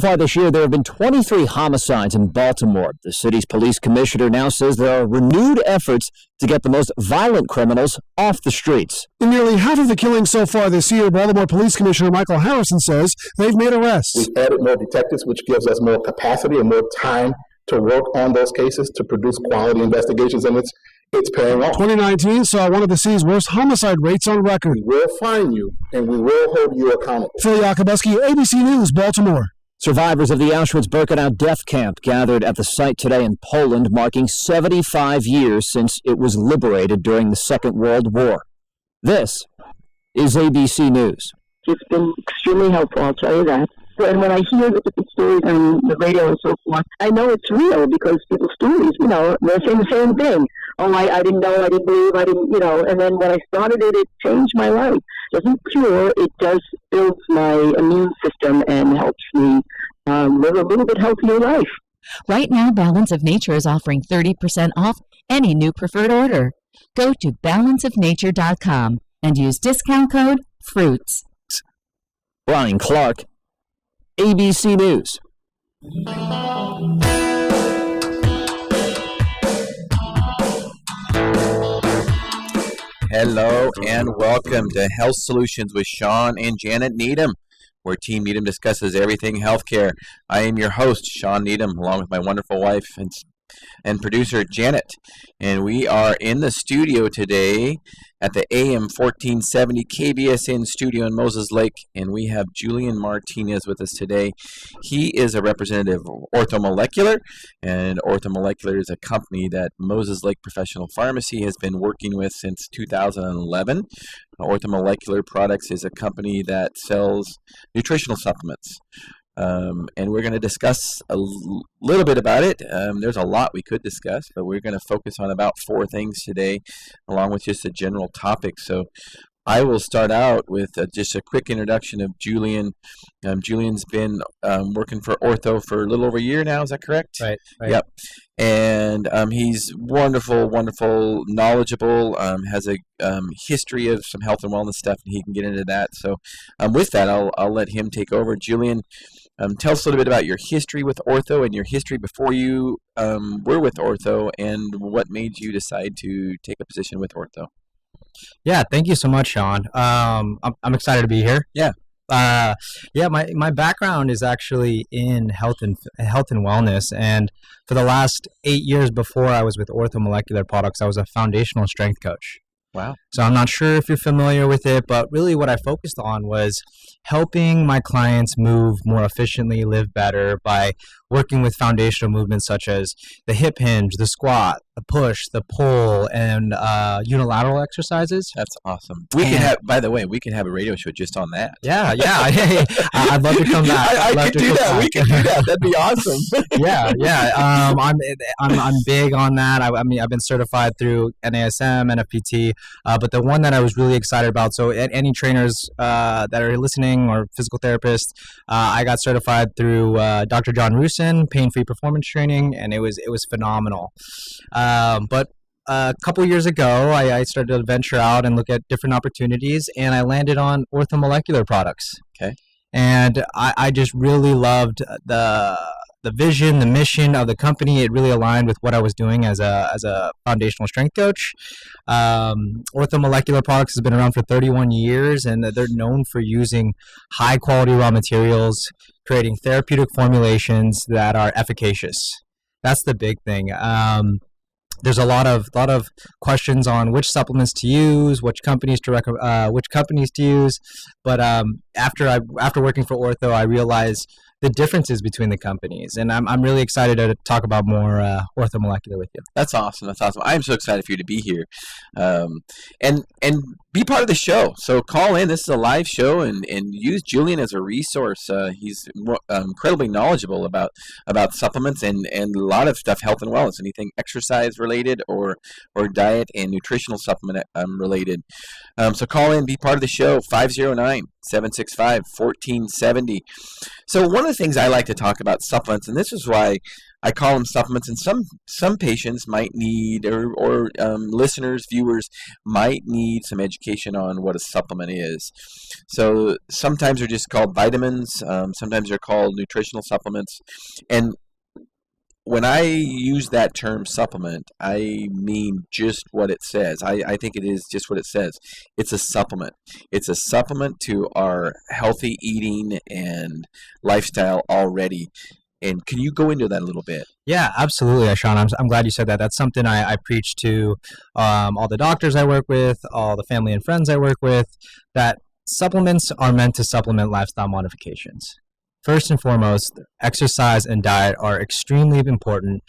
far this year, there have been 23 homicides in Baltimore. The city's police commissioner now says there are renewed efforts to get the most violent criminals off the streets. In nearly half of the killings so far this year, Baltimore Police Commissioner Michael Harrison says they've made arrests. We've added more detectives, which gives us more capacity and more time to work on those cases to produce quality investigations, and it's paying off. 2019 saw one of the city's worst homicide rates on record. We will find you, and we will hold you accountable. Phil Yakubuski, ABC News, Baltimore. Survivors of the Auschwitz-Birkenau death camp gathered at the site today in Poland, marking 75 years since it was liberated during the Second World War. This is ABC News. It's been extremely helpful, I'll tell you that. And when I hear the different stories on the radio and so forth, I know it's real because people's stories, they're saying the same thing. Oh, I didn't know, I didn't believe, I didn't, and then when I started it, it changed my life. It doesn't cure, it does build my immune system and helps me live a little bit healthier life. Right now, Balance of Nature is offering 30% off any new preferred order. Go to balanceofnature.com and use discount code FRUITS. Brian Clark, ABC News. Hello and welcome to Health Solutions with Shawn and Janet Needham, where Team Needham discusses everything healthcare. I am your host, Shawn Needham, along with my wonderful wife and producer, Janet. And we are in the studio today at the AM 1470 KBSN studio in Moses Lake, and we have Julian Martinez with us today. He is a representative of Orthomolecular, and Orthomolecular is a company that Moses Lake Professional Pharmacy has been working with since 2011. Orthomolecular Products is a company that sells nutritional supplements. And we're going to discuss a little bit about it. There's a lot we could discuss, but we're going to focus on about 4 things today, along with just a general topic. So I will start out with just a quick introduction of Julian. Julian's been working for Ortho for a little over a year now. Is that correct? Right. Yep. And he's wonderful, knowledgeable, has a history of some health and wellness stuff, and he can get into that. So with that, I'll let him take over. Julian, tell us a little bit about your history with Ortho and your history before you were with Ortho, and what made you decide to take a position with Ortho. Yeah, thank you so much, Shawn. I'm excited to be here. Yeah. My background is actually in health and wellness, and for the last 8 years before I was with Orthomolecular Products, I was a foundational strength coach. Wow. So I'm not sure if you're familiar with it, but really what I focused on was helping my clients move more efficiently, live better by working with foundational movements such as the hip hinge, the squat, the push, the pull, and unilateral exercises. That's awesome. We can have, by the way, we can have a radio show just on that. Yeah. I'd love to come back. I could do that. We could do that. That'd be awesome. Yeah. I'm big on that. I've been certified through NASM, NFPT, but the one that I was really excited about. So, any trainers that are listening or physical therapists, I got certified through Dr. John Rusin, pain-free performance training, and it was phenomenal. But a couple years ago, I started to venture out and look at different opportunities, and I landed on Orthomolecular Products. Okay. And I just really loved the vision, the mission of the company. It really aligned with what I was doing as a foundational strength coach. Orthomolecular Products has been around for 31 years, and they're known for using high quality raw materials, creating therapeutic formulations that are efficacious. That's the big thing. There's a lot of questions on which supplements to use, which companies to use. But after working for Ortho, I realized the differences between the companies, and I'm really excited to talk about more Orthomolecular with you. That's awesome. I'm so excited for you to be here, and be part of the show. So call in. This is a live show, and use Julian as a resource. He's incredibly knowledgeable about supplements and a lot of stuff, health and wellness, anything exercise related or diet and nutritional supplement related. So call in, be part of the show. 509-765-1470. So one of the things I like to talk about supplements, and this is why I call them supplements, and some patients might need, or listeners, viewers might need some education on what a supplement is. So sometimes they're just called vitamins, sometimes they're called nutritional supplements, and when I use that term supplement, I mean just what it says. I think it is just what it says. It's a supplement. It's a supplement to our healthy eating and lifestyle already. And can you go into that a little bit? Yeah, absolutely, Shawn. I'm glad you said that. That's something I preach to all the doctors I work with, all the family and friends I work with, that supplements are meant to supplement lifestyle modifications. First and foremost, exercise and diet are extremely important.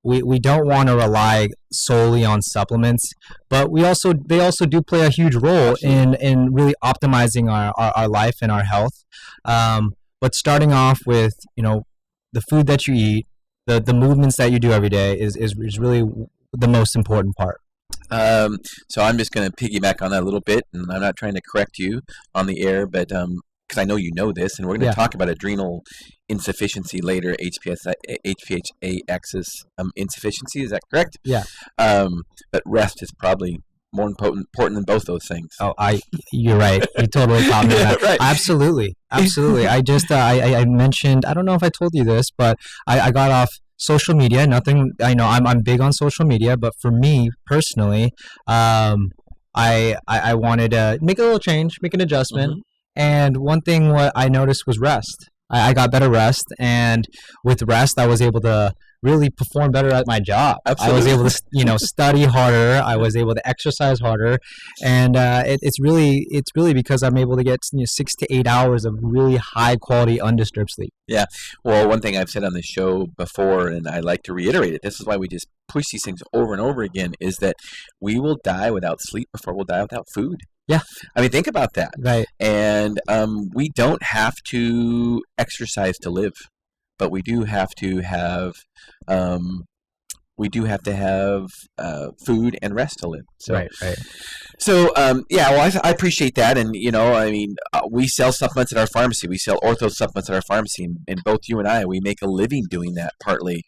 We don't want to rely solely on supplements, but they also do play a huge role in really optimizing our life and our health. But starting off with, the food that you eat, the movements that you do every day is really the most important part. So I'm just going to piggyback on that a little bit, and I'm not trying to correct you on the air, but because I know you know this, and we're going to talk about adrenal insufficiency later, HPA-axis insufficiency. Is that correct? Yeah. But rest is probably more important than both those things. Oh, you're right. You totally caught me on that. Right. Absolutely. I just I mentioned, I don't know if I told you this, but I got off social media. Nothing. I know I'm big on social media, but for me personally, I wanted to make a little change, make an adjustment. Mm-hmm. And one thing what I noticed was rest. I got better rest, and with rest, I was able to really perform better at my job. Absolutely. I was able to, study harder. I was able to exercise harder, and it's really because I'm able to get 6 to 8 hours of really high quality undisturbed sleep. Yeah. Well, one thing I've said on the show before, and I like to reiterate it. This is why we just push these things over and over again. Is that we will die without sleep before we'll die without food. Yeah. I mean, think about that. Right. And we don't have to exercise to live, but we do have to have food and rest to live. So, right. So, I appreciate that. And, we sell supplements at our pharmacy. We sell ortho supplements at our pharmacy. And both you and I, we make a living doing that partly.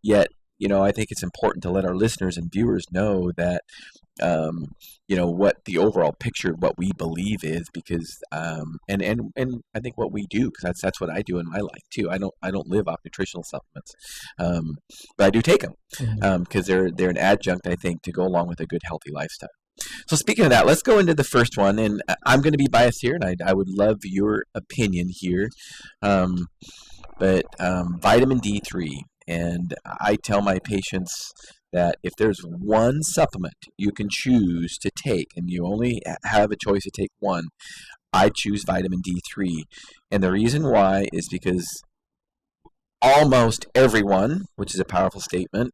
Yet, I think it's important to let our listeners and viewers know that, what the overall picture of what we believe is, because and I think what we do, because that's what I do in my life too. I don't live off nutritional supplements, but I do take them because they're an adjunct, I think, to go along with a good healthy lifestyle. So speaking of that, let's go into the first one, and I'm going to be biased here, and I would love your opinion here. But vitamin D3, and I tell my patients that if there's one supplement you can choose to take, and you only have a choice to take one, I choose vitamin D3. And the reason why is because almost everyone, which is a powerful statement,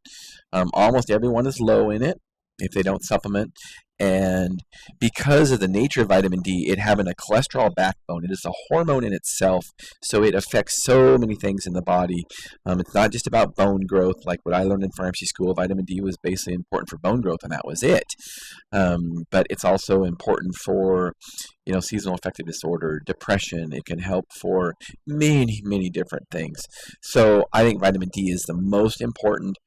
almost everyone is low in it if they don't supplement. And because of the nature of vitamin D, it having a cholesterol backbone, it is a hormone in itself, so it affects so many things in the body. It's not just about bone growth, like what I learned in pharmacy school. Vitamin D was basically important for bone growth, and that was it. But it's also important for, seasonal affective disorder, depression. It can help for many, many different things. So I think vitamin D is the most important,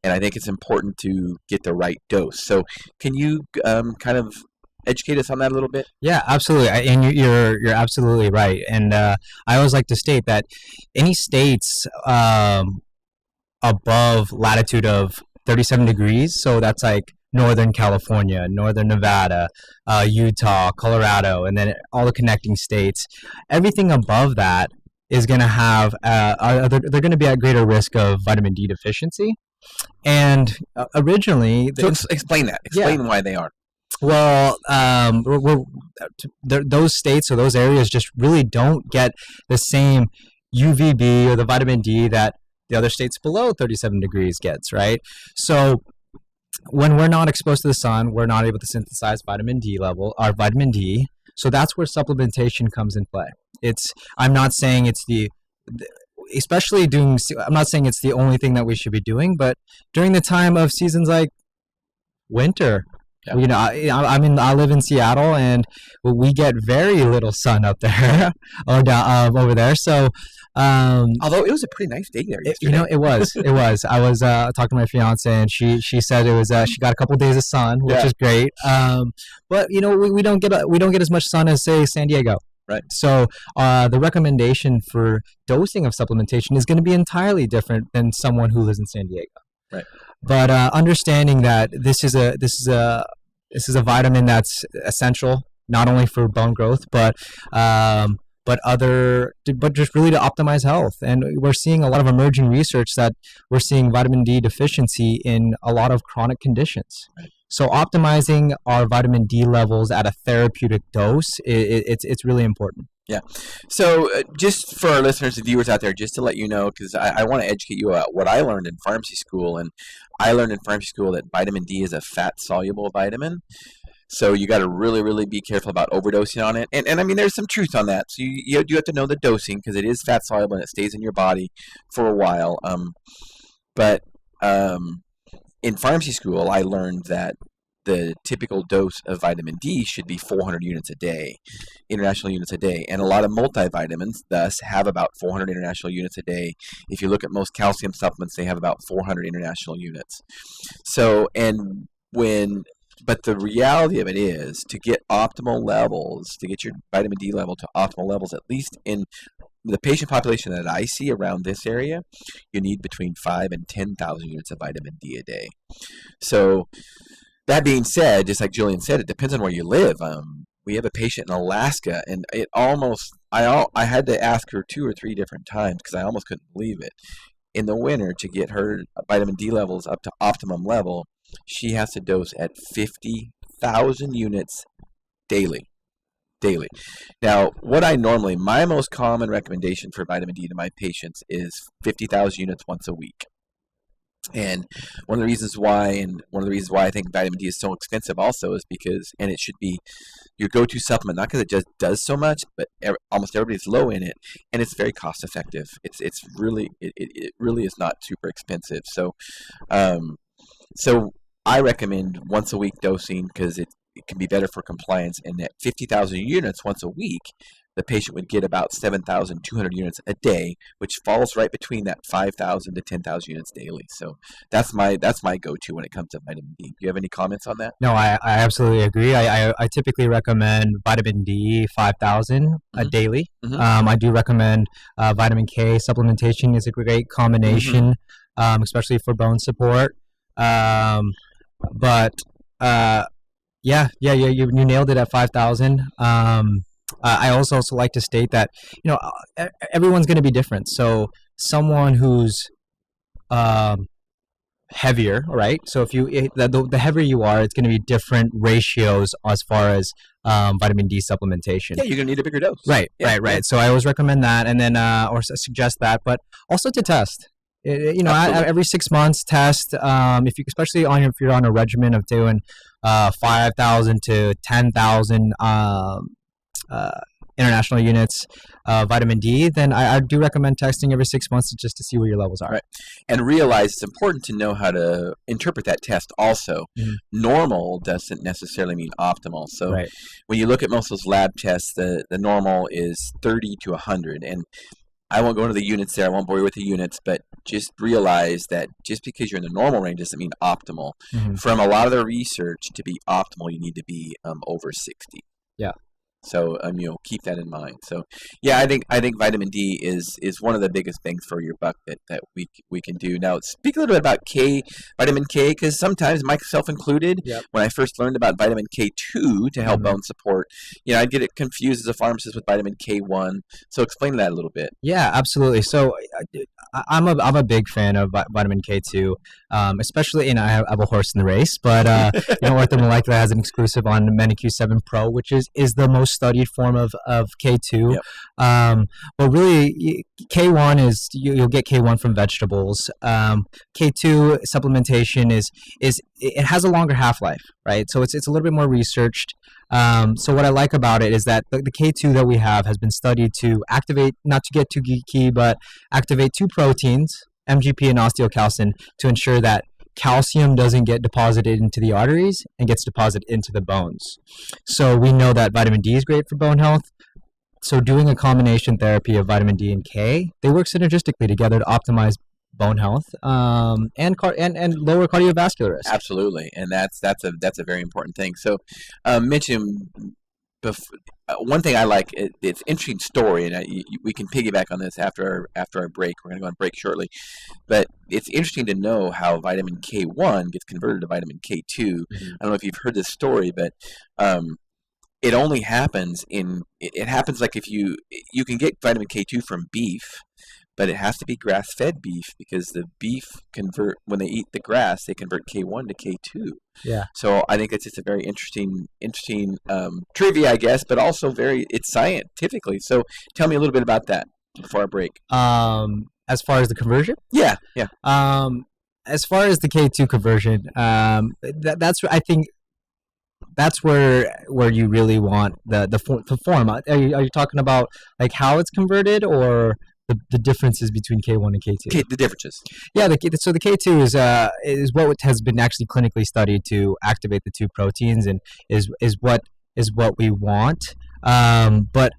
and I think it's important to get the right dose. So can you kind of educate us on that a little bit? Yeah, absolutely. And you're absolutely right. And I always like to state that any states above latitude of 37 degrees, so that's like Northern California, Northern Nevada, Utah, Colorado, and then all the connecting states, everything above that is going to have, they're going to be at greater risk of vitamin D deficiency. And originally... So explain that. Explain why they are. Well, those states or those areas just really don't get the same UVB or the vitamin D that the other states below 37 degrees gets, right? So when we're not exposed to the sun, we're not able to synthesize vitamin D. So that's where supplementation comes in play. I'm not saying it's the only thing that we should be doing, but during the time of seasons like winter, Yeah. You know, I live in Seattle, and we get very little sun up there or down over there. So, although it was a pretty nice day there yesterday. you know, it was. I was talking to my fiance, and she said it was. She got a couple days of sun, which is great. But you know, we don't get as much sun as, say, San Diego. Right. So the recommendation for dosing of supplementation is going to be entirely different than someone who lives in San Diego. Right. But understanding that this is a vitamin that's essential not only for bone growth, but just really to optimize health. And we're seeing a lot of emerging research that we're seeing vitamin D deficiency in a lot of chronic conditions. Right. So optimizing our vitamin D levels at a therapeutic dose, it's really important. Yeah. So just for our listeners and viewers out there, just to let you know, because I want to educate you about what I learned in pharmacy school. And I learned in pharmacy school that vitamin D is a fat-soluble vitamin. So you got to really, really be careful about overdosing on it. And I mean, there's some truth on that. So you have to know the dosing, because it is fat-soluble and it stays in your body for a while. But in pharmacy school, I learned that the typical dose of vitamin D should be 400 units a day, international units a day. And a lot of multivitamins, thus, have about 400 international units a day. If you look at most calcium supplements, they have about 400 international units. But the reality of it is, to get optimal levels, to get your vitamin D level to optimal levels, at least in the patient population that I see around this area, you need between 5,000 and 10,000 units of vitamin D a day. So that being said, just like Julian said, it depends on where you live. We have a patient in Alaska, and I had to ask her 2 or 3 different times because I almost couldn't believe it. In the winter, to get her vitamin D levels up to optimum level, she has to dose at 50,000 units daily. Now, my most common recommendation for vitamin D to my patients is 50,000 units once a week. And one of the reasons why I think vitamin D is so expensive also is because, and it should be your go-to supplement, not because it just does so much, but almost everybody's low in it, and it's very cost effective. It really is not super expensive. So I recommend once a week dosing because it can be better for compliance. And at 50,000 units once a week, the patient would get about 7,200 units a day, which falls right between that 5,000 to 10,000 units daily. So that's my go-to when it comes to vitamin D. Do you have any comments on that? No, I absolutely agree. I typically recommend vitamin D 5,000 daily. Mm-hmm. I do recommend vitamin K supplementation is a great combination, especially for bone support. But you nailed it at 5,000. I also like to state that, you know, everyone's going to be different. So someone who's heavier, right? So if the heavier you are, it's going to be different ratios as far as vitamin D supplementation. Yeah, you're going to need a bigger dose. Right. So I always recommend that, and then or suggest that, but also to test. Every 6 months, test. Especially if you're on a regimen of doing 5,000 to 10,000 international units vitamin D, then I do recommend testing every 6 months just to see where your levels are. Right. And realize it's important to know how to interpret that test also. Mm-hmm. Normal doesn't necessarily mean optimal. So when you look at most of those lab tests, the normal is 30 to 100. And I won't go into the units there. I won't bore you with the units, but just realize that just because you're in the normal range doesn't mean optimal. Mm-hmm. From a lot of the research, to be optimal, you need to be over 60. Yeah. So keep that in mind. So yeah, I think vitamin D is one of the biggest things for your buck that we can do. Now, speak a little bit about vitamin K, because sometimes, myself included, when I first learned about vitamin K2 to help bone support, I'd get it confused as a pharmacist with vitamin K1. So explain that a little bit. Yeah, absolutely. So I'm a big fan of vitamin K2, especially, I have a horse in the race, but Orthomolecular has an exclusive on MeniQ7 Pro, which is the most studied form of K2. Yep. But really, K1 is you'll get K1 from vegetables. K2 supplementation is it has a longer half-life, right? So it's a little bit more researched. So what I like about it is that the K2 that we have has been studied to activate, not to get too geeky, but activate 2 proteins, MGP and osteocalcin, to ensure that calcium doesn't get deposited into the arteries and gets deposited into the bones. So we know that vitamin D is great for bone health. So doing a combination therapy of vitamin D and K, they work synergistically together to optimize bone health and lower cardiovascular risk. Absolutely, and that's a very important thing. So, mention one thing I like. It's an interesting story, and we can piggyback on this after our break. We're going to go on break shortly, but it's interesting to know how vitamin K1 gets converted to vitamin K2. I don't know if you've heard this story, but it only happens it happens like if you can get vitamin K2 from beef, but it has to be grass-fed beef because the beef when they eat the grass, they convert K1 to K2. Yeah. So I think it's just a very interesting trivia, I guess, but also it's scientifically. So tell me a little bit about that before our break. As far as the conversion? Yeah. As far as the K2 conversion, I think that's where you really want the form. Are you talking about like how it's converted or the differences between K1 and K2? The differences. Yeah, so the K2 is what has been actually clinically studied to activate the two proteins and is what we want. But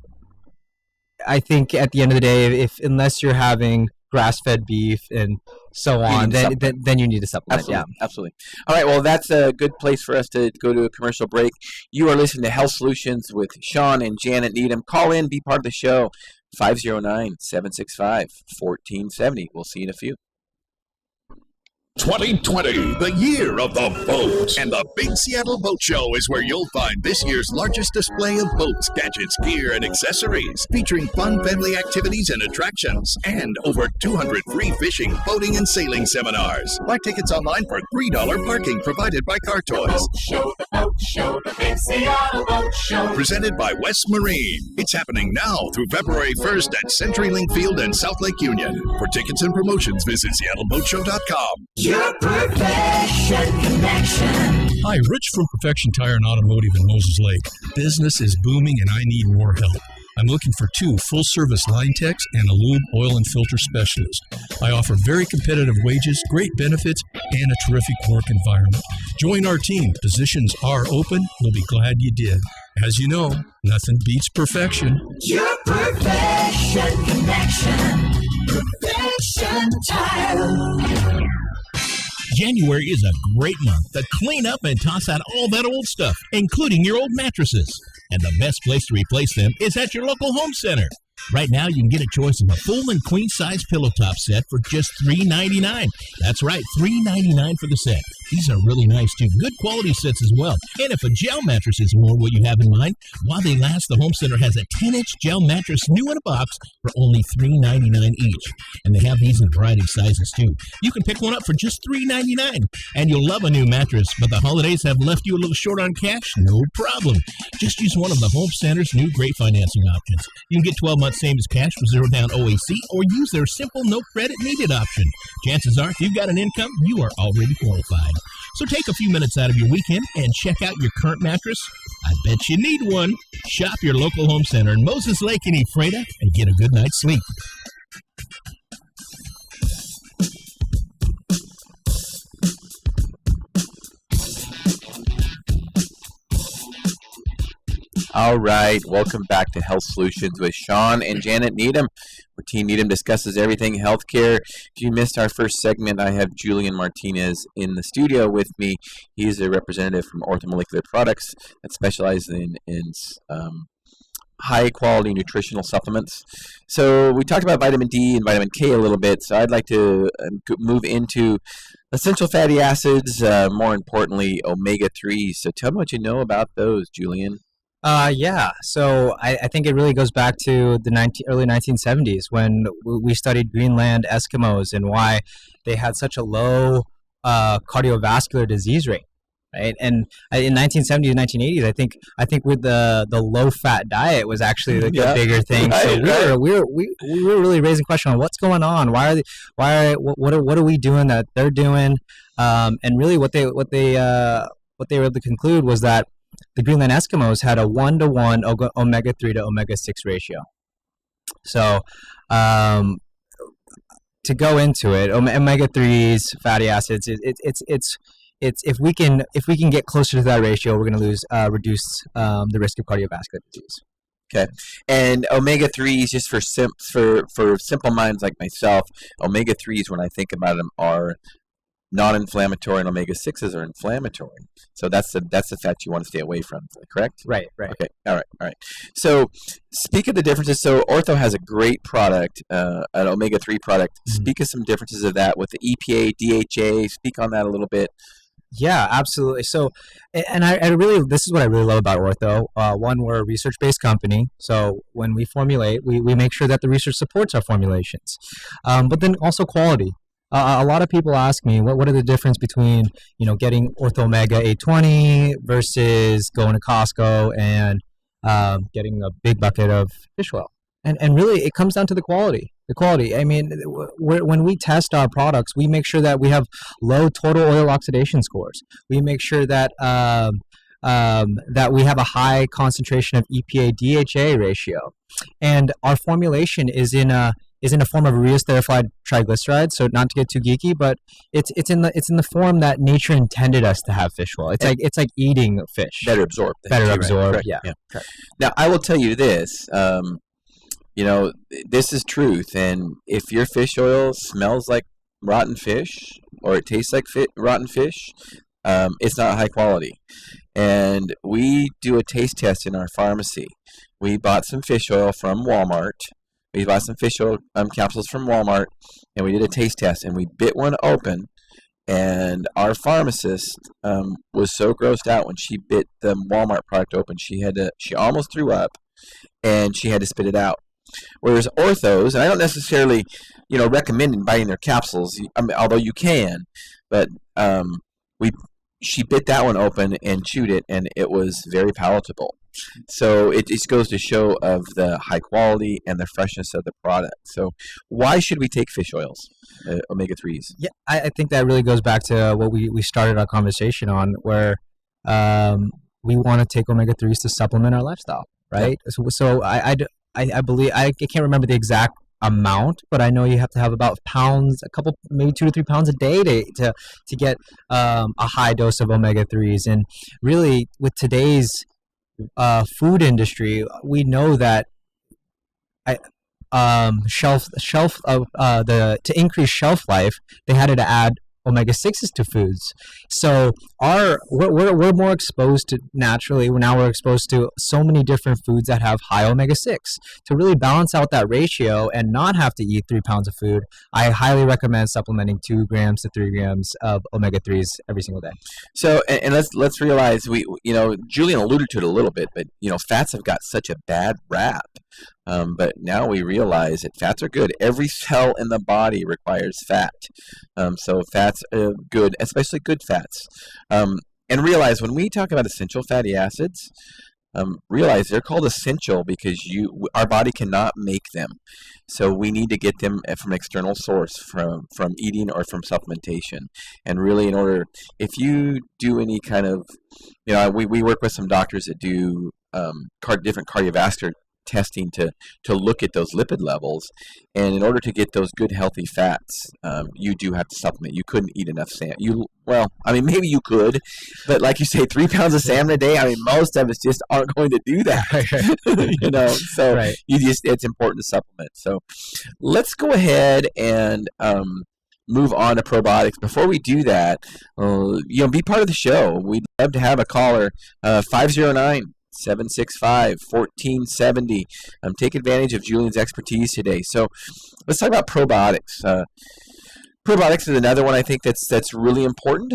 I think at the end of the day, unless you're having grass-fed beef and so on, then you need to supplement. Absolutely. Absolutely. All right, well, that's a good place for us to go to a commercial break. You are listening to Health Solutions with Shawn and Janet Needham. Call in, be part of the show, 509-765-1470. We'll see you in a few. 2020, the year of the boat. And the Big Seattle Boat Show is where you'll find this year's largest display of boats, gadgets, gear, and accessories, featuring fun family activities and attractions, and over 200 free fishing, boating, and sailing seminars. Buy tickets online for $3 parking provided by Car Toys. The Boat Show, the Big Seattle Boat Show. Presented by West Marine. It's happening now through February 1st at CenturyLink Field and South Lake Union. For tickets and promotions, visit SeattleBoatShow.com. Your Perfection Connection. Hi, Rich from Perfection Tire and Automotive in Moses Lake. Business is booming and I need more help. I'm looking for 2 full-service line techs and a lube, oil, and filter specialist. I offer very competitive wages, great benefits, and a terrific work environment. Join our team. Positions are open. You'll be glad you did. As you know, nothing beats perfection. Your Perfection Connection. Perfection Tire. January is a great month to clean up and toss out all that old stuff, including your old mattresses. And the best place to replace them is at your local home center. Right now, you can get a choice of a full and queen-size pillow top set for just $3.99. That's right, $3.99 for the set. These are really nice, too. Good quality sets as well. And if a gel mattress is more what you have in mind, while they last, the home center has a 10-inch gel mattress new in a box for only $3.99 each. And they have these in a variety of sizes, too. You can pick one up for just $3.99. And you'll love a new mattress, but the holidays have left you a little short on cash? No problem. Just use one of the home center's new great financing options. You can get 12 months same as cash for 0 down OAC, or use their simple no credit needed option. Chances are, if you've got an income, you are already qualified. So take a few minutes out of your weekend and check out your current mattress. I bet you need one. Shop your local home center in Moses Lake and Ephrata and get a good night's sleep. All right, welcome back to Health Solutions with Shawn and Janet Needham, where Team Needham discusses everything healthcare. If you missed our first segment, I have Julian Martinez in the studio with me. He's a representative from Orthomolecular Products that specializes in high-quality nutritional supplements. So we talked about vitamin D and vitamin K a little bit, so I'd like to move into essential fatty acids, more importantly, omega-3s. So tell me what you know about those, Julian. Yeah, so I think it really goes back to the early 1970s when we studied Greenland Eskimos and why they had such a low cardiovascular disease rate, right? And in 1970s, 1980s, I think with the low-fat diet was actually the bigger thing. So we were really raising question on what's going on. What are we doing that they're doing? And really what they were able to conclude was that the Greenland Eskimos had a 1-to-1 omega-3 to omega-6 ratio. So, to to go into it, omega-3s, fatty acids, it's if we can get closer to that ratio, we're going to reduce the risk of cardiovascular disease. Okay, and omega-3s, just for simple minds like myself, omega-3s, when I think about them, are non-inflammatory, and omega-6s are inflammatory. So that's the fat you want to stay away from, correct? Right. Okay, all right. So speak of the differences. So Ortho has a great product, an omega-3 product. Mm-hmm. Speak of some differences of that with the EPA, DHA. Speak on that a little bit. Yeah, absolutely. So, and this is what I really love about Ortho. One, we're a research-based company. So when we formulate, we make sure that the research supports our formulations. But then also quality. A lot of people ask me, what are the difference between, getting Ortho Omega 820 versus going to Costco and getting a big bucket of fish oil? And really, it comes down to the quality. The quality. I mean, when we test our products, we make sure that we have low total oil oxidation scores. We make sure that that we have a high concentration of EPA-DHA ratio, and our formulation is in a form of urea-esterified triglycerides. So not to get too geeky, but it's in the form that nature intended us to have fish oil. It's like eating fish. Better absorbed. Right. Yeah. Correct. Now I will tell you this. This is truth, and if your fish oil smells like rotten fish or it tastes like rotten fish, it's not high quality. And we do a taste test in our pharmacy. We bought some fish oil from Walmart. We bought some fish oil capsules from Walmart, and we did a taste test, and we bit one open, and our pharmacist was so grossed out when she bit the Walmart product open, she almost threw up, and she had to spit it out. Whereas Orthos, and I don't necessarily, recommend buying their capsules, although you can, but she bit that one open and chewed it, and it was very palatable. So it just goes to show of the high quality and the freshness of the product. So why should we take fish oils, omega-3s? Yeah, I think that really goes back to what we started our conversation on, where we want to take omega-3s to supplement our lifestyle, right? Yeah. So I believe, I can't remember the exact amount, but I know you have to have about pounds, maybe 2 to 3 pounds a day to get a high dose of omega-3s. And really, with today's food industry, we know that to increase shelf life, they had to add omega-6s to foods. So we're more exposed to, naturally, now we're exposed to so many different foods that have high omega-6. To really balance out that ratio and not have to eat 3 pounds of food, I highly recommend supplementing 2 grams to 3 grams of omega-3s every single day. So, and let's realize, Julian alluded to it a little bit, but fats have got such a bad rap. But now we realize that fats are good. Every cell in the body requires fat. So fats are good, especially good fats. And realize when we talk about essential fatty acids, realize they're called essential because our body cannot make them. So we need to get them from an external source, from eating or from supplementation. And really, if you do any kind of, we work with some doctors that do different cardiovascular testing to look at those lipid levels, and in order to get those good healthy fats, you do have to supplement. You couldn't eat enough salmon. Maybe you could, but like you say, 3 pounds of salmon a day, most of us just aren't going to do that. So right. It's important to supplement. So let's go ahead and move on to probiotics. Before we do that, be part of the show. We'd love to have a caller, 509-765-1470. Take advantage of Julian's expertise today. So let's talk about probiotics. Probiotics is another one I think that's really important.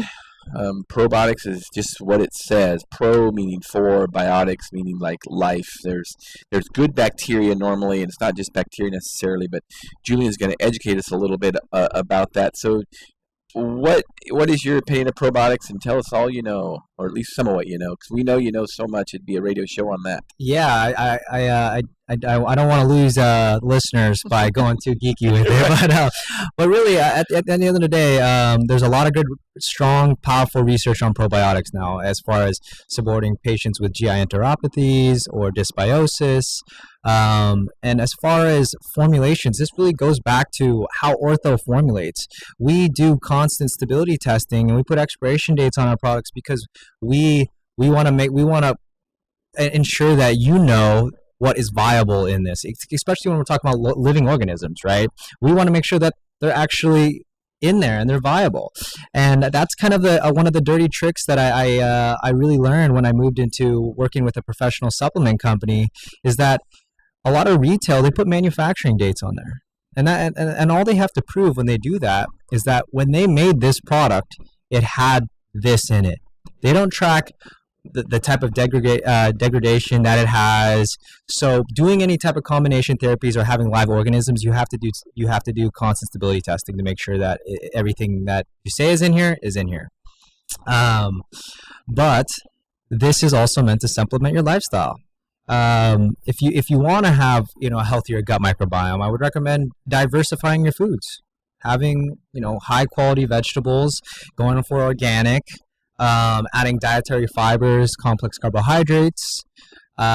Probiotics is just what it says. Pro meaning for, biotics meaning like life. There's good bacteria normally, and it's not just bacteria necessarily, but Julian's going to educate us a little bit about that. So what is your opinion of probiotics, and tell us all you know, or at least some of what you know, because we know you know so much. It'd be a radio show on that. Yeah, I don't want to lose listeners by going too geeky with it, but really, at the end of the day, there's a lot of good, strong, powerful research on probiotics now, as far as supporting patients with GI enteropathies or dysbiosis. And as far as formulations, this really goes back to how Ortho formulates. We do constant stability testing, and we put expiration dates on our products because we want to ensure that what is viable in this, especially when we're talking about living organisms, right? We want to make sure that they're actually in there and they're viable, and that's kind of one of the dirty tricks that I really learned when I moved into working with a professional supplement company, is that a lot of retail, they put manufacturing dates on there, and all they have to prove when they do that is that when they made this product, it had this in it. They don't track the type of degradation that it has. So doing any type of combination therapies or having live organisms, you have to do constant stability testing to make sure that everything that you say is in here is in here. But this is also meant to supplement your lifestyle. If you want to have a healthier gut microbiome, I would recommend diversifying your foods, having high quality vegetables, going for organic. Adding dietary fibers, complex carbohydrates. This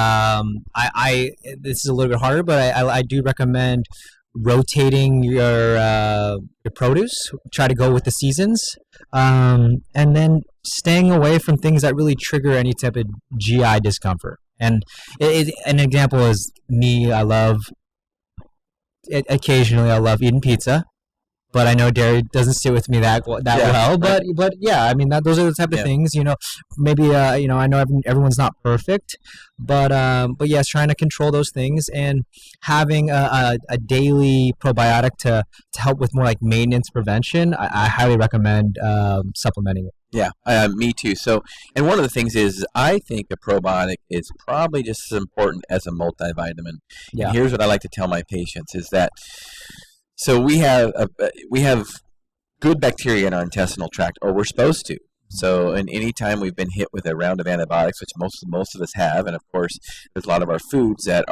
is a little bit harder, but I do recommend rotating your produce. Try to go with the seasons, and then staying away from things that really trigger any type of GI discomfort. And an example is me. Occasionally I love eating pizza. But I know dairy doesn't sit with me that well. But yeah, I mean those are the type of things. Maybe I know everyone's not perfect, but yes, trying to control those things and having a daily probiotic to help with more like maintenance prevention. I highly recommend supplementing it. Yeah, me too. So, and one of the things is, I think a probiotic is probably just as important as a multivitamin. Yeah. And here's what I like to tell my patients is that. So we have good bacteria in our intestinal tract, or we're supposed to. So, and any time we've been hit with a round of antibiotics, which most of us have, and of course, there's a lot of our foods that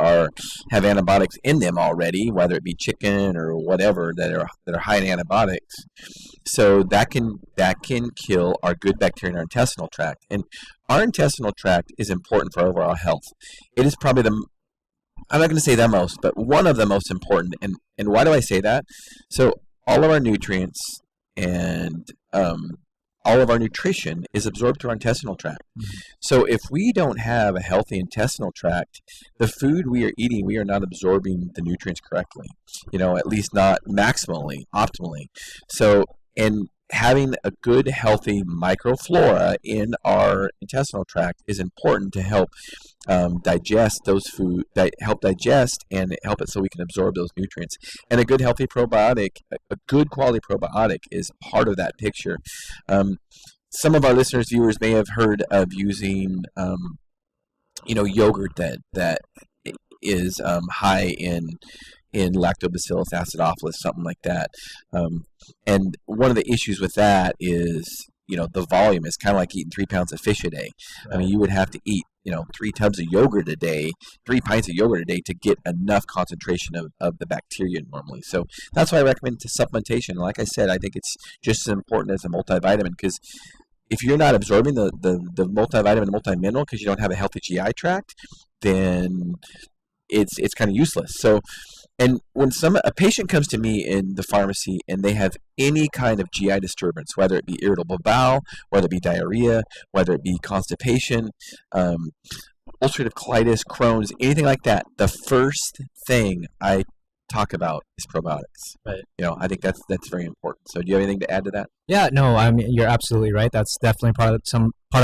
have antibiotics in them already, whether it be chicken or whatever that are high in antibiotics. So that can kill our good bacteria in our intestinal tract, and our intestinal tract is important for overall health. It is probably I'm not going to say the most, but one of the most important. And why do I say that? So all of our nutrients and all of our nutrition is absorbed through our intestinal tract. Mm-hmm. So if we don't have a healthy intestinal tract, the food we are eating, we are not absorbing the nutrients correctly. At least not maximally, optimally. So, and having a good, healthy microflora in our intestinal tract is important to help digest those foods, help digest and help it so we can absorb those nutrients. And a good, healthy probiotic, a good quality probiotic is part of that picture. Some of our listeners, viewers may have heard of using, yogurt that is high in lactobacillus acidophilus, something like that. And one of the issues with that is, the volume is kind of like eating 3 pounds of fish a day. Right. I mean, you would have to eat, 3 tubs of yogurt a day, 3 pints of yogurt a day to get enough concentration of the bacteria normally. So that's why I recommend supplementation. Like I said, I think it's just as important as a multivitamin, because if you're not absorbing the multivitamin and multimineral because you don't have a healthy GI tract, then it's kind of useless. So, and when a patient comes to me in the pharmacy and they have any kind of GI disturbance, whether it be irritable bowel, whether it be diarrhea, whether it be constipation, ulcerative colitis, Crohn's, anything like that, the first thing I talk about is probiotics. Right. I think that's very important. So do you have anything to add to that? Yeah, no, I mean, you're absolutely right. That's definitely part of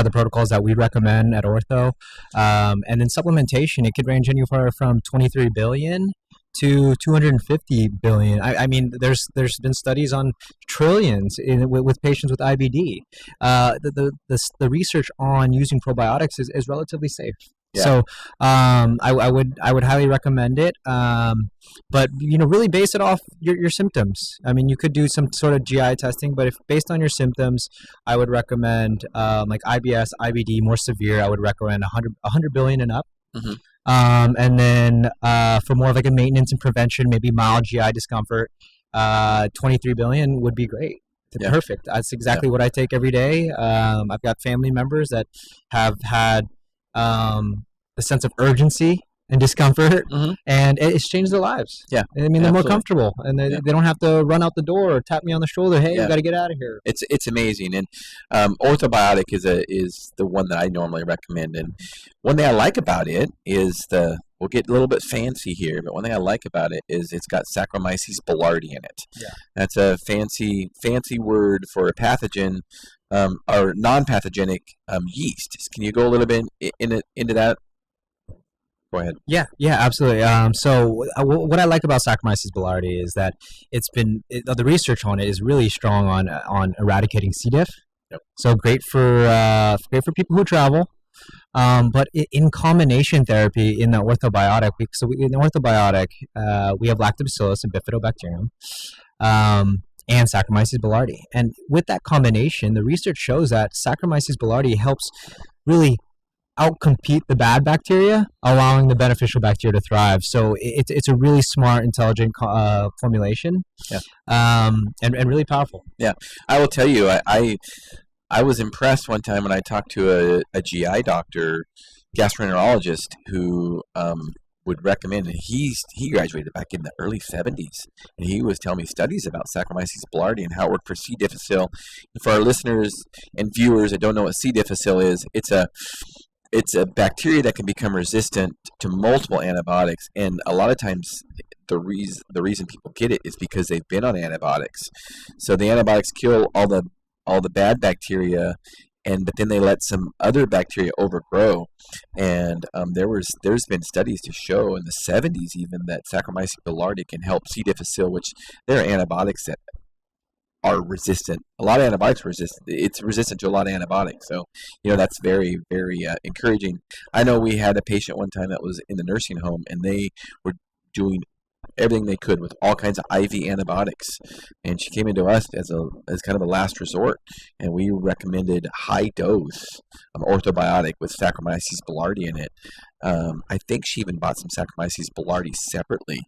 the protocols that we recommend at Ortho. And then supplementation, it could range anywhere from 23 billion to 250 billion. I mean, there's been studies on trillions with patients with IBD. The research on using probiotics is relatively safe. Yeah. So I would highly recommend it. But really base it off your symptoms. I mean, you could do some sort of GI testing, but if based on your symptoms, I would recommend like IBS, IBD, more severe. I would recommend 100 billion and up. Mm-hmm. And then for more of like a maintenance and prevention, maybe mild GI discomfort, $23 billion would be great. Yeah. Perfect. That's exactly what I take every day. I've got family members that have had the sense of urgency and discomfort, and it's changed their lives. Yeah, I mean, they're more comfortable, and they don't have to run out the door or tap me on the shoulder. Hey, you got to get out of here. It's amazing, and orthobiotic is the one that I normally recommend. And one thing I like about it is we'll get a little bit fancy here, but one thing I like about it is it's got Saccharomyces boulardii in it. Yeah, that's a fancy word for a pathogen or non-pathogenic yeast. Can you go a little bit into that? Go ahead. Yeah, absolutely. So what I like about Saccharomyces boulardii is that the research on it is really strong on eradicating C. diff. Yep. So great for people who travel. But in combination therapy in the orthobiotic, we have lactobacillus and bifidobacterium, and Saccharomyces boulardii. And with that combination, the research shows that Saccharomyces boulardii helps really outcompete the bad bacteria, allowing the beneficial bacteria to thrive. So it's a really smart, intelligent formulation, and really powerful. Yeah, I will tell you, I was impressed one time when I talked to a GI doctor, gastroenterologist, who would recommend, and he graduated back in the early 70s, and he was telling me studies about Saccharomyces boulardii and how it worked for C. difficile. And for our listeners and viewers that don't know what C. difficile is, it's a bacteria that can become resistant to multiple antibiotics, and a lot of times the reason people get it is because they've been on antibiotics. So the antibiotics kill all the bad bacteria, but then they let some other bacteria overgrow. And there's been studies to show in the 70s even that Saccharomyces boulardii can help C. difficile, which there are antibiotics that are resistant. A lot of antibiotics are resistant. It's resistant to a lot of antibiotics. So, that's very, very encouraging. I know we had a patient one time that was in the nursing home, and they were doing everything they could with all kinds of IV antibiotics. And she came into us as kind of a last resort, and we recommended high dose orthobiotic with Saccharomyces boulardii in it. I think she even bought some Saccharomyces boulardii separately,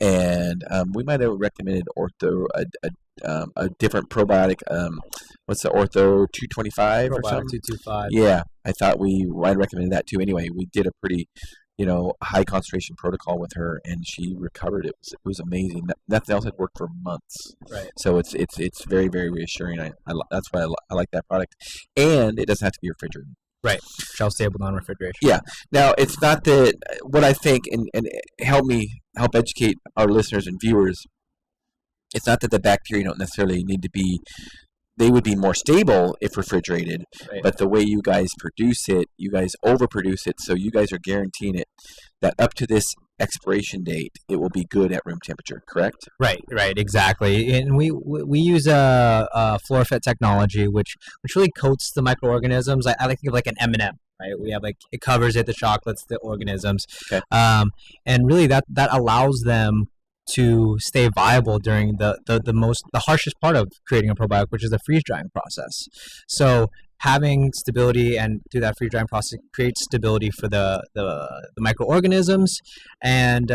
and we might have recommended a different probiotic. What's the Ortho 225 or something? 225. Yeah, I thought I'd recommended that too. Anyway, we did a pretty high concentration protocol with her, and she recovered. It was amazing. Nothing else had worked for months. Right. So it's very, very reassuring. That's why I like that product, and it doesn't have to be refrigerated. Right. Shelf stable, non-refrigeration. Yeah. Now, it's not that what I think, and help educate our listeners and viewers, it's not that the bacteria don't necessarily need to be, they would be more stable if refrigerated, right. But the way you guys produce it, you guys overproduce it, so you guys are guaranteeing it that up to this expiration date, it will be good at room temperature, correct? Right, exactly. And we use a FluorFet technology, which really coats the microorganisms. I like to think of like an M&M, right? We have it covers it, the chocolates, the organisms, okay. And really that allows them to stay viable during the harshest part of creating a probiotic, which is the freeze drying process. So having stability and through that freeze drying process creates stability for the microorganisms. And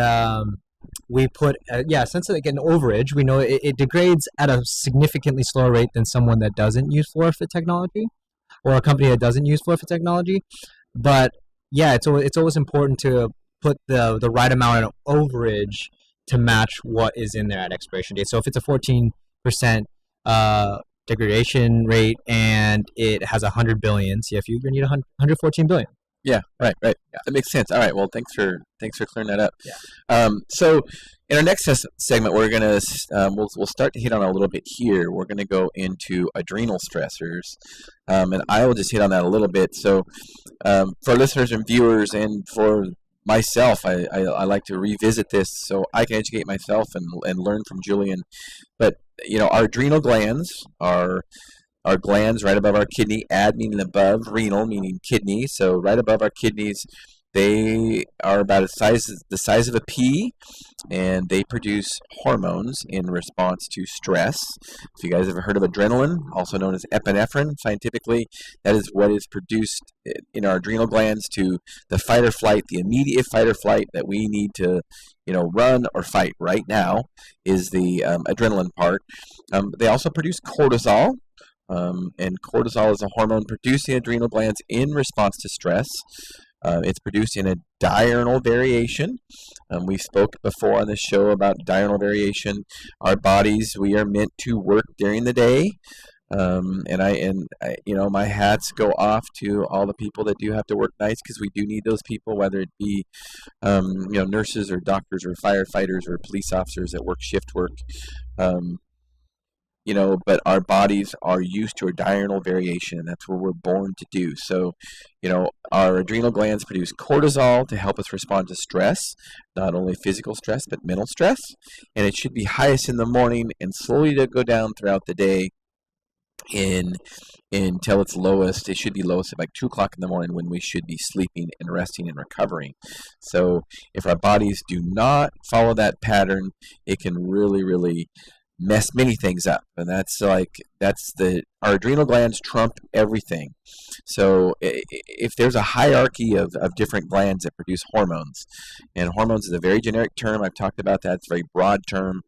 we put since like an overage, we know it degrades at a significantly slower rate than someone that doesn't use FluorFet technology, or a company that doesn't use FluorFet technology. But yeah, it's always important to put the right amount of overage to match what is in there at expiration date. So if it's a 14% degradation rate and it has 100 billion CFU, you're going to need 114 billion. Yeah, right. Yeah. That makes sense. All right. Well, thanks for clearing that up. Yeah. So in our next segment, we're gonna we'll start to hit on a little bit here. We're gonna go into adrenal stressors, and I will just hit on that a little bit. So for listeners and viewers, and for myself, I like to revisit this so I can educate myself and learn from Julian. But our adrenal glands are glands right above our kidney. Ad meaning above, renal meaning kidney. So right above our kidneys, They are about the size of a pea, and they produce hormones in response to stress. If you guys have ever heard of adrenaline, also known as epinephrine, scientifically, that is what is produced in our adrenal glands to the fight or flight, the immediate fight or flight that we need to, run or fight right now is the adrenaline part. They also produce cortisol. And cortisol is a hormone produced in adrenal glands in response to stress. It's produced in a diurnal variation. We spoke before on this show about diurnal variation. Our bodies, we are meant to work during the day. My hats go off to all the people that do have to work nights, because we do need those people, whether it be, nurses or doctors or firefighters or police officers that work shift work. But our bodies are used to a diurnal variation, and that's what we're born to do. So, our adrenal glands produce cortisol to help us respond to stress, not only physical stress, but mental stress. And it should be highest in the morning and slowly to go down throughout the day until it's lowest. It should be lowest at like 2 o'clock in the morning, when we should be sleeping and resting and recovering. So if our bodies do not follow that pattern, it can really, really mess many things up. And our adrenal glands trump everything. So if there's a hierarchy of different glands that produce hormones, and hormones is a very generic term, I've talked about that, it's a very broad term.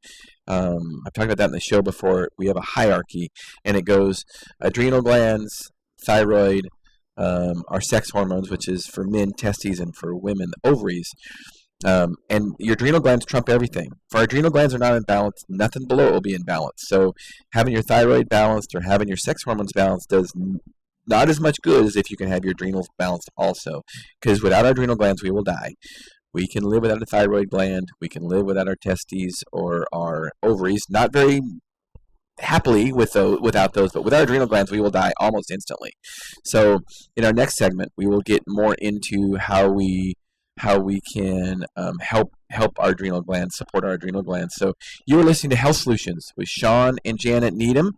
I've talked about that in the show before. We have a hierarchy, and it goes adrenal glands, thyroid, our sex hormones, which is for men testes, and for women ovaries. And your adrenal glands trump everything. If our adrenal glands are not in balance, nothing below will be in balance. So having your thyroid balanced or having your sex hormones balanced does not as much good as if you can have your adrenals balanced also. Because without our adrenal glands, we will die. We can live without a thyroid gland. We can live without our testes or our ovaries. Not very happily without those, but with our adrenal glands, we will die almost instantly. So in our next segment, we will get more into how we can help our adrenal glands, support our adrenal glands. So you are listening to Health Solutions with Shawn and Janet Needham.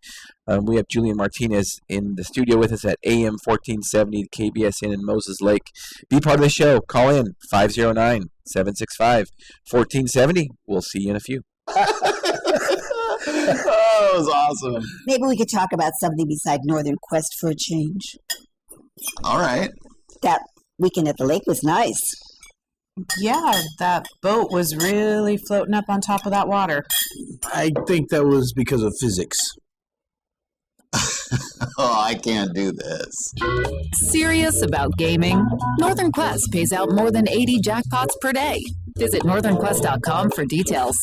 We have Julian Martinez in the studio with us at AM 1470 KBSN in Moses Lake. Be part of the show. Call in 509-765-1470. We'll see you in a few. Oh, it was awesome. Maybe we could talk about something beside Northern Quest for a change. All right. That weekend at the lake was nice. Yeah, that boat was really floating up on top of that water. I think that was because of physics. Oh, I can't do this. Serious about gaming? Northern Quest pays out more than 80 jackpots per day. Visit northernquest.com for details.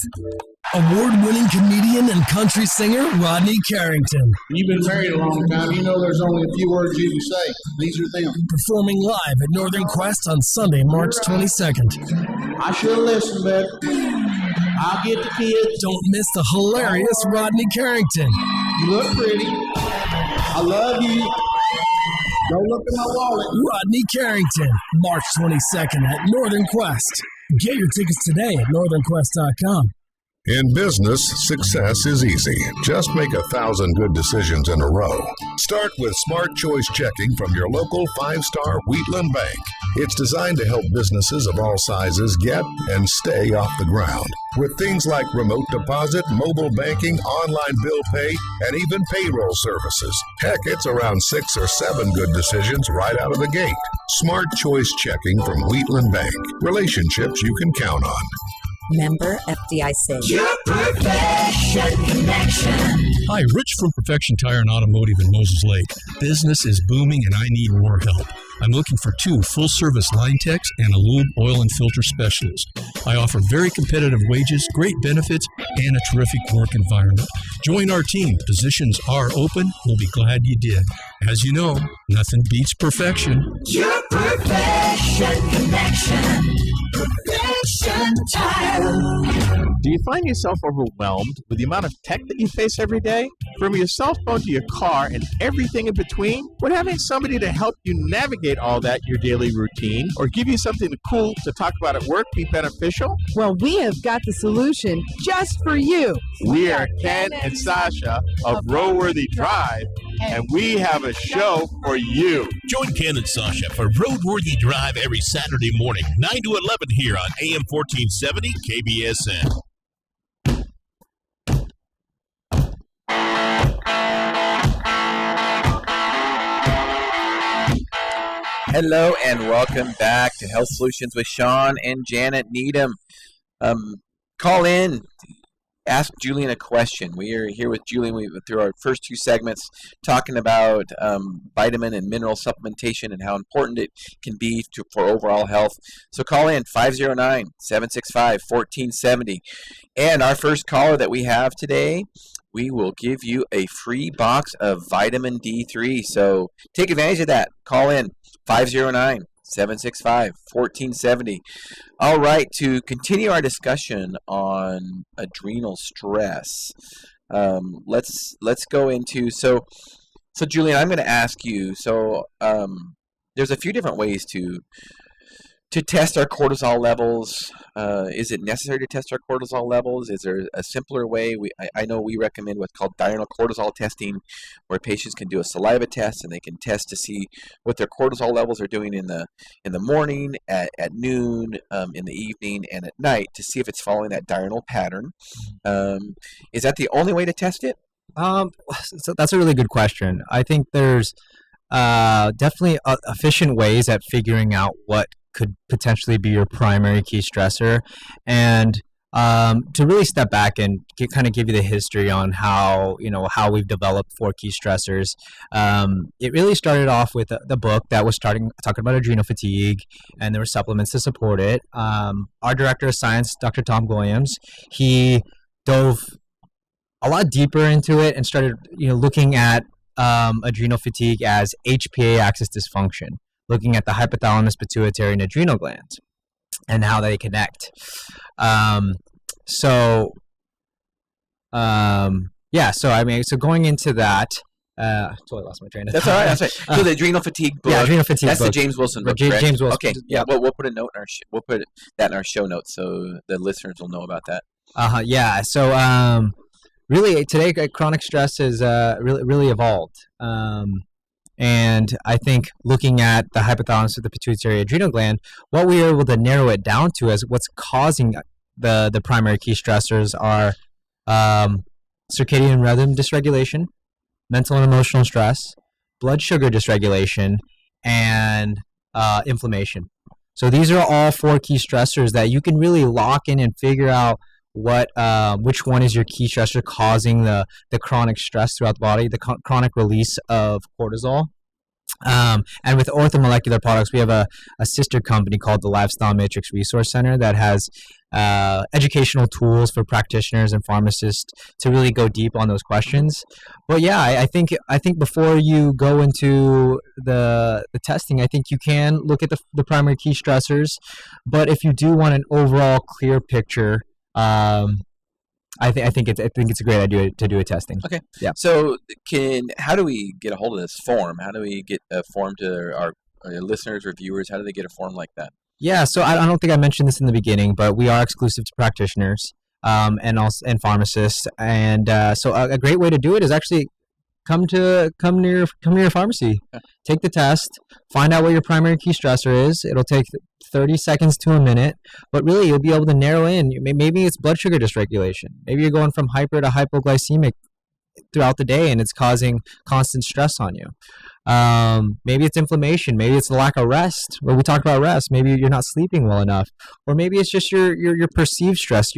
Award-winning comedian and country singer Rodney Carrington. You've been married a long time. You know there's only a few words you can say. These are them. Performing live at Northern Quest on Sunday, March 22nd. I should have listened, but I'll get the kids. Don't miss the hilarious Rodney Carrington. You look pretty. I love you. Don't look at my wallet. Rodney Carrington, March 22nd at Northern Quest. Get your tickets today at northernquest.com. In business, success is easy. Just make 1,000 good decisions in a row. Start with Smart Choice Checking from your local 5-star Wheatland Bank. It's designed to help businesses of all sizes get and stay off the ground. With things like remote deposit, mobile banking, online bill pay, and even payroll services. Heck, it's around 6 or 7 good decisions right out of the gate. Smart Choice Checking from Wheatland Bank. Relationships you can count on. Member FDIC. Your Perfection Connection. Hi, Rich from Perfection Tire and Automotive in Moses Lake. Business is booming and I need more help. I'm looking for 2 full-service line techs and a lube, oil, and filter specialist. I offer very competitive wages, great benefits, and a terrific work environment. Join our team. Positions are open. We'll be glad you did. As you know, nothing beats perfection. Your Perfection Connection. Perfection Tire. Do you find yourself overwhelmed with the amount of tech that you face every day? From your cell phone to your car and everything in between? Would having somebody to help you navigate all that your daily routine or give you something cool to talk about at work be beneficial? Well, we have got the solution just for you. We are Ken and Sasha of Roadworthy Drive, and we have a show for you. Join Ken and Sasha for Roadworthy Drive every Saturday morning, 9 to 11 here on AM 1470 KBSN. Hello and welcome back to Health Solutions with Shawn and Janet Needham. Call in, ask Julian a question. We are here with Julian. We went through our first two segments talking about vitamin and mineral supplementation and how important it can be for overall health. So call in 509-765-1470. And our first caller that we have today, we will give you a free box of vitamin D3. So take advantage of that. Call in 509-765-1470. All right, to continue our discussion on adrenal stress, let's go into so Julian, I'm going to ask you. So there's a few different ways to test our cortisol levels. Is it necessary to test our cortisol levels? Is there a simpler way? I know we recommend what's called diurnal cortisol testing, where patients can do a saliva test and they can test to see what their cortisol levels are doing in the morning, at noon, in the evening, and at night to see if it's following that diurnal pattern. Is that the only way to test it? So that's a really good question. I think there's definitely efficient ways at figuring out what could potentially be your primary key stressor, and to really step back and kind of give you the history on how we've developed 4 key stressors. It really started off with the book that was talking about adrenal fatigue, and there were supplements to support it. Our director of science, Dr. Tom Williams, he dove a lot deeper into it and started looking at adrenal fatigue as HPA axis dysfunction, looking at the hypothalamus, pituitary, and adrenal glands and how they connect. So going into that, totally lost my train of thought. That's all right. That's right. So the adrenal fatigue book. Yeah, adrenal fatigue. That's book. the James Wilson book. James Wilson. Okay. Yeah. We'll put a note in we'll put that in our show notes so the listeners will know about that. Yeah. So really, today chronic stress is really evolved. And I think looking at the hypothalamus with the pituitary adrenal gland, what we are able to narrow it down to as what's causing the primary key stressors are circadian rhythm dysregulation, mental and emotional stress, blood sugar dysregulation, and inflammation. So these are all 4 key stressors that you can really lock in and figure out which one is your key stressor causing the chronic stress throughout the body, the chronic release of cortisol. And with orthomolecular products, we have a sister company called the Lifestyle Matrix Resource Center that has educational tools for practitioners and pharmacists to really go deep on those questions. But yeah, I think before you go into the testing, I think you can look at the primary key stressors. But if you do want an overall clear picture, I think it's a great idea to do a testing. Okay. Yeah. So how do we get a hold of this form? How do we get a form to our listeners or viewers? How do they get a form like that? Yeah. So I don't think I mentioned this in the beginning, but we are exclusive to practitioners and pharmacists, and so a great way to do it is actually come near your pharmacy, take the test, find out what your primary key stressor is. It'll take 30 seconds to a minute, but really you'll be able to narrow in. Maybe it's blood sugar dysregulation. Maybe you're going from hyper to hypoglycemic throughout the day and it's causing constant stress on you. Maybe it's inflammation. Maybe it's the lack of rest. When we talk about rest, maybe you're not sleeping well enough, or maybe it's just your perceived stress.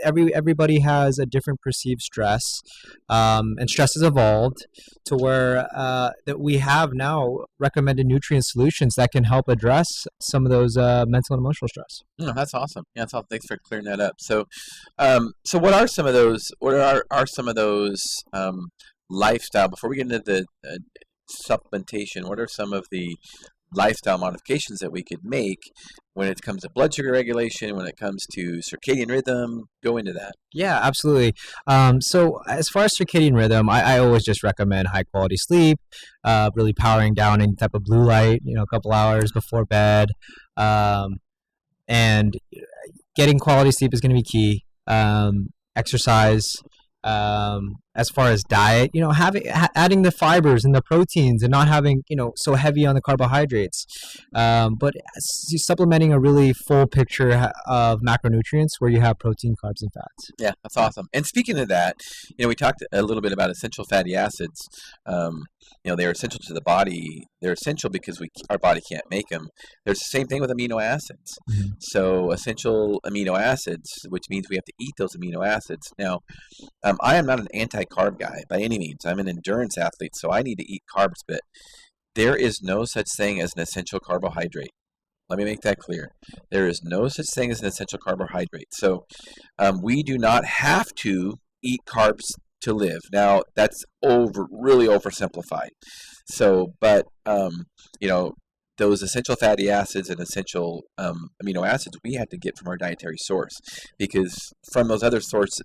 Everybody has a different perceived stress, and stress has evolved to where that we have now recommended nutrient solutions that can help address some of those mental and emotional stress. Oh, that's awesome. Yeah, that's awesome. Thanks for clearing that up. So, so what are some of those? What are some of those lifestyle? Before we get into the supplementation, what are some of the lifestyle modifications that we could make when it comes to blood sugar regulation, when it comes to circadian rhythm? Go into that. Yeah, absolutely. So as far as circadian rhythm, I always just recommend high quality sleep, really powering down any type of blue light, a couple hours before bed, and getting quality sleep is going to be key. Exercise, as far as diet, adding the fibers and the proteins and not having, so heavy on the carbohydrates, but supplementing a really full picture of macronutrients where you have protein, carbs, and fats. Yeah, that's awesome. And speaking of that, we talked a little bit about essential fatty acids. They're essential to the body. They're essential because our body can't make them. There's the same thing with amino acids. Mm-hmm. So essential amino acids, which means we have to eat those amino acids. Now, I am not an anti-carb guy by any means. I'm an endurance athlete, so I need to eat carbs, but there is no such thing as an essential carbohydrate. Let me make that clear. There is no such thing as an essential carbohydrate. So we do not have to eat carbs to live. Now, that's really oversimplified. So, but, those essential fatty acids and essential amino acids we have to get from our dietary source, because from those other sources,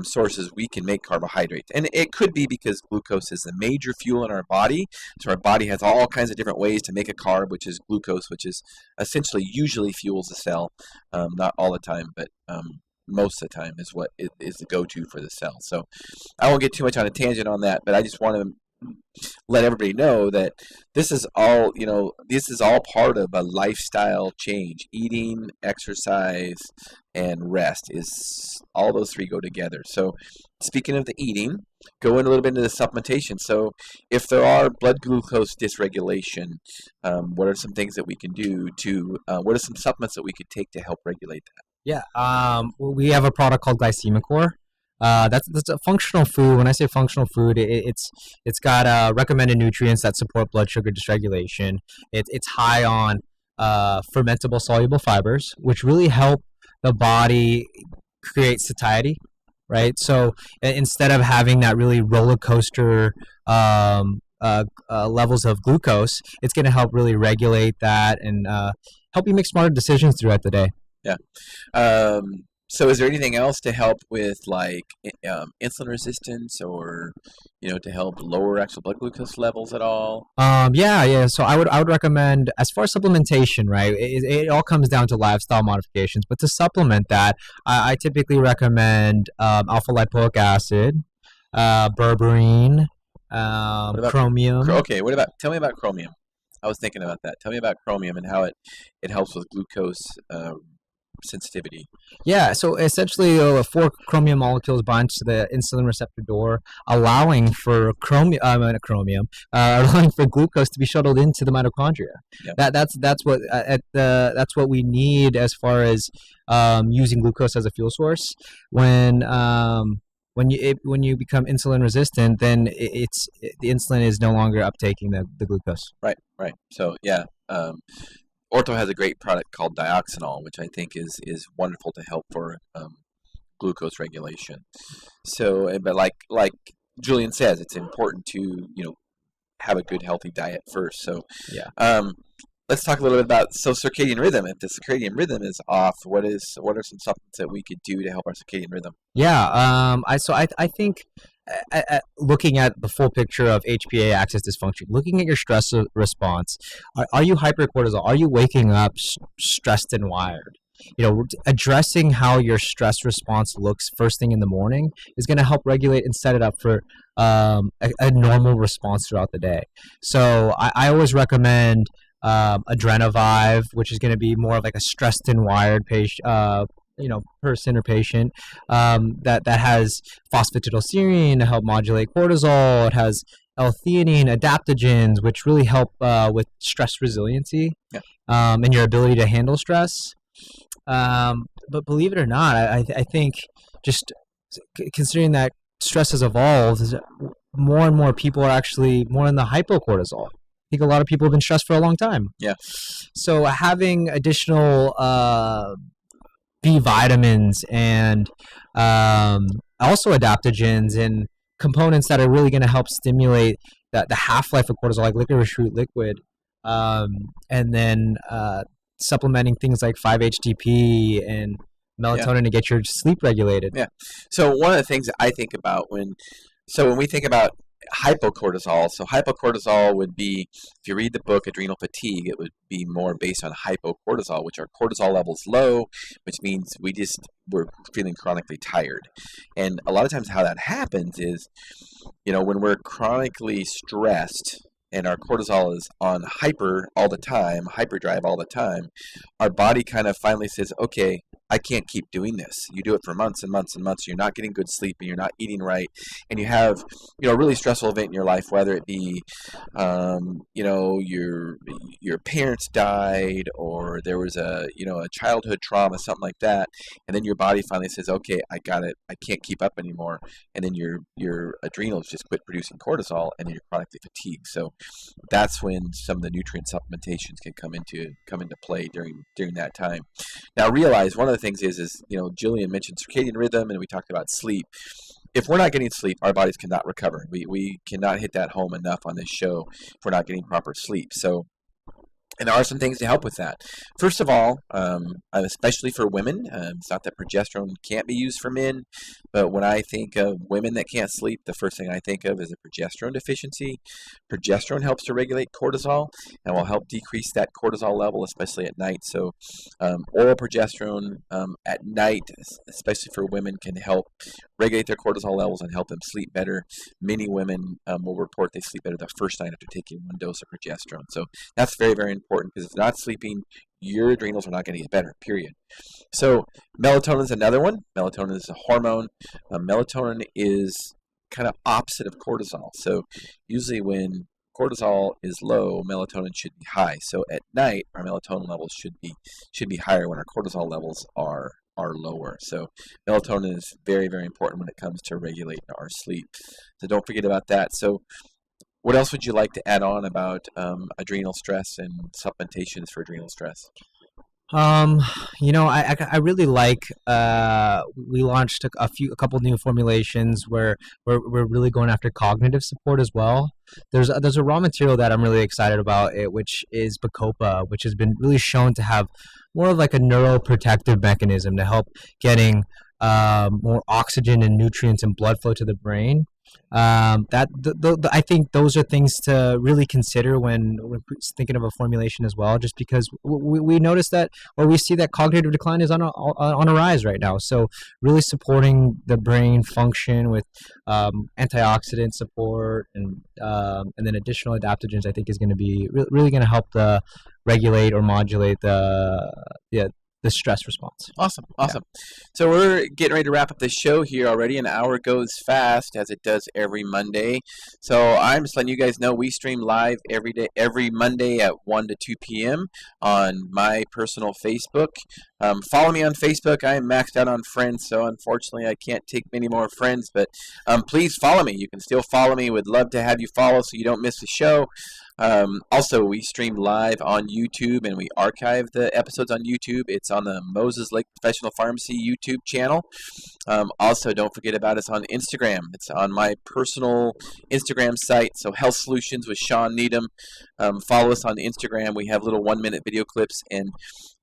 sources we can make carbohydrates. And it could be because glucose is the major fuel in our body. So our body has all kinds of different ways to make a carb, which is glucose, which is essentially usually fuels the cell. Not all the time, but most of the time is what is the go-to for the cell. So I won't get too much on a tangent on that, but I just want to let everybody know that this is all part of a lifestyle change. Eating, exercise, and rest all those three go together. So speaking of the eating, go in a little bit into the supplementation. So if there are blood glucose dysregulation, what are some things that we can do what are some supplements that we could take to help regulate that? Yeah, we have a product called Glycemicore. That's a functional food. When I say functional food, it's got recommended nutrients that support blood sugar dysregulation. It's high on fermentable soluble fibers, which really help the body create satiety, right? So instead of having that really roller coaster levels of glucose, it's going to help really regulate that and help you make smarter decisions throughout the day. Yeah. So is there anything else to help with insulin resistance or, to help lower actual blood glucose levels at all? Yeah. So I would recommend, as far as supplementation, right, it all comes down to lifestyle modifications, but to supplement that, I typically recommend alpha lipoic acid, berberine, chromium. Tell me about chromium. I was thinking about that. Tell me about chromium and how it helps with glucose sensitivity. Yeah, so essentially 4 chromium molecules bind to the insulin receptor door, allowing for allowing for glucose to be shuttled into the mitochondria. Yep. That's what we need as far as using glucose as a fuel source. When you become insulin resistant, then the insulin is no longer uptaking the glucose. Right. So yeah. Ortho has a great product called dioxanol, which I think is wonderful to help for glucose regulation. So, but like Julian says, it's important to have a good healthy diet first. So yeah. Let's talk a little bit about circadian rhythm. If the circadian rhythm is off, what are some supplements that we could do to help our circadian rhythm? Yeah. I think. Looking at the full picture of HPA axis dysfunction, looking at your stress response, are you hypercortisol? Are you waking up stressed and wired? Addressing how your stress response looks first thing in the morning is going to help regulate and set it up for a normal response throughout the day. So I always recommend Adrenovive, which is going to be more of like a stressed and wired person or patient that has phosphatidylserine to help modulate cortisol. It has L-theanine, adaptogens, which really help with stress resiliency and your ability to handle stress. But believe it or not, I think just considering that stress has evolved, more and more people are actually more in the hypocortisol. I think a lot of people have been stressed for a long time. Yeah. So having additional B vitamins and also adaptogens and components that are really going to help stimulate the half-life of cortisol, like licorice root liquid, and then supplementing things like 5-HTP and melatonin to get your sleep regulated. Yeah. So one of the things that I think about when we think about hypocortisol. So hypocortisol would be, if you read the book Adrenal Fatigue, it would be more based on hypocortisol, which are cortisol levels low, which means we're feeling chronically tired. And a lot of times how that happens is, when we're chronically stressed and our cortisol is on hyperdrive all the time, our body kind of finally says, okay, I can't keep doing this. You do it for months and months and months. You're not getting good sleep and you're not eating right. And you have, a really stressful event in your life, whether it be, your parents died, or there was a childhood trauma, something like that. And then your body finally says, okay, I got it. I can't keep up anymore. And then your adrenals just quit producing cortisol, and then you're chronically fatigued. So that's when some of the nutrient supplementations can come into play during that time. Now realize one of the things is Julian mentioned circadian rhythm, and we talked about sleep. If we're not getting sleep, our bodies cannot recover. We cannot hit that home enough on this show if we're not getting proper sleep. And there are some things to help with that. First of all, especially for women, it's not that progesterone can't be used for men, but when I think of women that can't sleep, the first thing I think of is a progesterone deficiency. Progesterone helps to regulate cortisol and will help decrease that cortisol level, especially at night. So oral progesterone at night, especially for women, can help regulate their cortisol levels and help them sleep better. Many women will report they sleep better the first night after taking one dose of progesterone. So that's very, very important, because if you're not sleeping, your adrenals are not going to get better, period. So melatonin is another one. Melatonin is a hormone. Melatonin is kind of opposite of cortisol. So usually when cortisol is low, melatonin should be high. So at night, our melatonin levels should be higher when our cortisol levels are lower. So melatonin is very, very important when it comes to regulating our sleep. So don't forget about that. So what else would you like to add on about adrenal stress and supplementations for adrenal stress? I really like, we launched a couple new formulations where we're really going after cognitive support as well. There's a raw material that I'm really excited about, which is Bacopa, which has been really shown to have more of like a neuroprotective mechanism to help getting more oxygen and nutrients and blood flow to the brain. I think those are things to really consider when we're thinking of a formulation as well, just because we notice that, or we see that cognitive decline is on a rise right now. So really supporting the brain function with antioxidant support and then additional adaptogens, I think is going to be really going to help regulate or modulate the stress response. Awesome. Yeah. So we're getting ready to wrap up the show here already. An hour goes fast, as it does every Monday. So I'm just letting you guys know we stream live every Monday at 1 to 2 p.m. on my personal Facebook. Follow me on Facebook. I am maxed out on friends, so unfortunately I can't take many more friends, but please follow me. You can still follow me. Would love to have you follow so you don't miss the show. Also, we stream live on YouTube, and we archive the episodes on YouTube. It's on the Moses Lake Professional Pharmacy YouTube channel. Also, don't forget about us on Instagram. It's on my personal Instagram site, so Health Solutions with Shawn Needham. Follow us on Instagram. We have little 1-minute video clips, and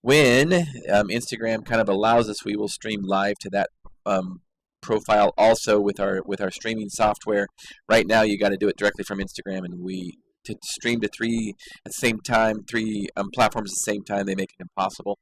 when Instagram kind of allows us, we will stream live to that profile also with our streaming software. Right now, you got to do it directly from Instagram, and to stream to three platforms at the same time, they make it impossible.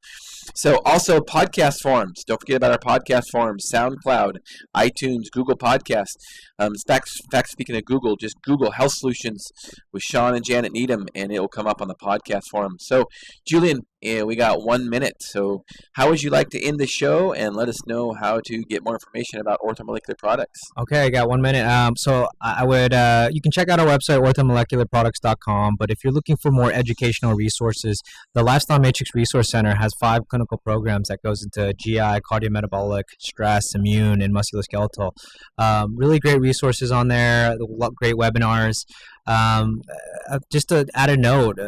So also podcast forums. Don't forget about our podcast forums: SoundCloud, iTunes, Google Podcasts. In fact, speaking of Google, just Google Health Solutions with Shawn and Janet Needham, and it will come up on the podcast forum. So, Julian, we got 1 minute. So how would you like to end the show, and let us know how to get more information about orthomolecular products? Okay, I got 1 minute. So I would, you can check out our website, orthomolecularproducts.com, but if you're looking for more educational resources, the Lifestyle Matrix Resource Center has 5 clinical programs that goes into GI, cardiometabolic, stress, immune, and musculoskeletal. Really great resources on there, great webinars. Just to add a note,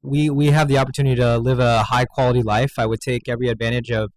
we have the opportunity to live a high quality life. I would take every advantage of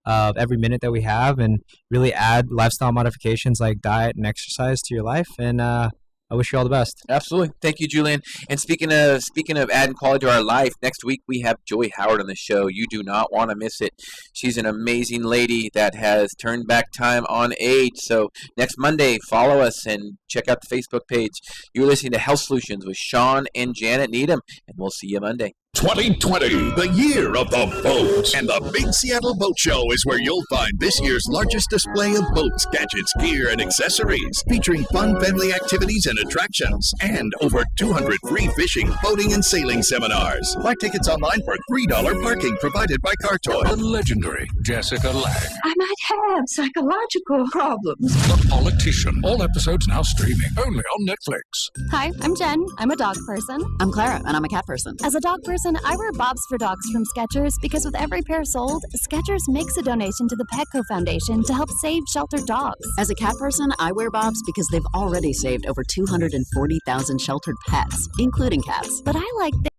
every minute that we have and really add lifestyle modifications like diet and exercise to your life. And I I wish you all the best. Absolutely. Thank you, Julian. And speaking of adding quality to our life, next week we have Joy Howard on the show. You do not want to miss it. She's an amazing lady that has turned back time on age. So next Monday, follow us and check out the Facebook page. You're listening to Health Solutions with Shawn and Janet Needham, and we'll see you Monday. 2020, the year of the boat. And the Big Seattle Boat Show is where you'll find this year's largest display of boats, gadgets, gear, and accessories, featuring fun family activities and attractions, and over 200 free fishing, boating, and sailing seminars. Buy tickets online for $3 parking provided by Cartoy. The legendary Jessica Lange. I might have psychological problems. The Politician. All episodes now streaming, only on Netflix. Hi, I'm Jen. I'm a dog person. I'm Clara, and I'm a cat person. As a dog person, I wear Bobs for Dogs from Skechers because with every pair sold, Skechers makes a donation to the Petco Foundation to help save sheltered dogs. As a cat person, I wear Bobs because they've already saved over 240,000 sheltered pets, including cats. But I like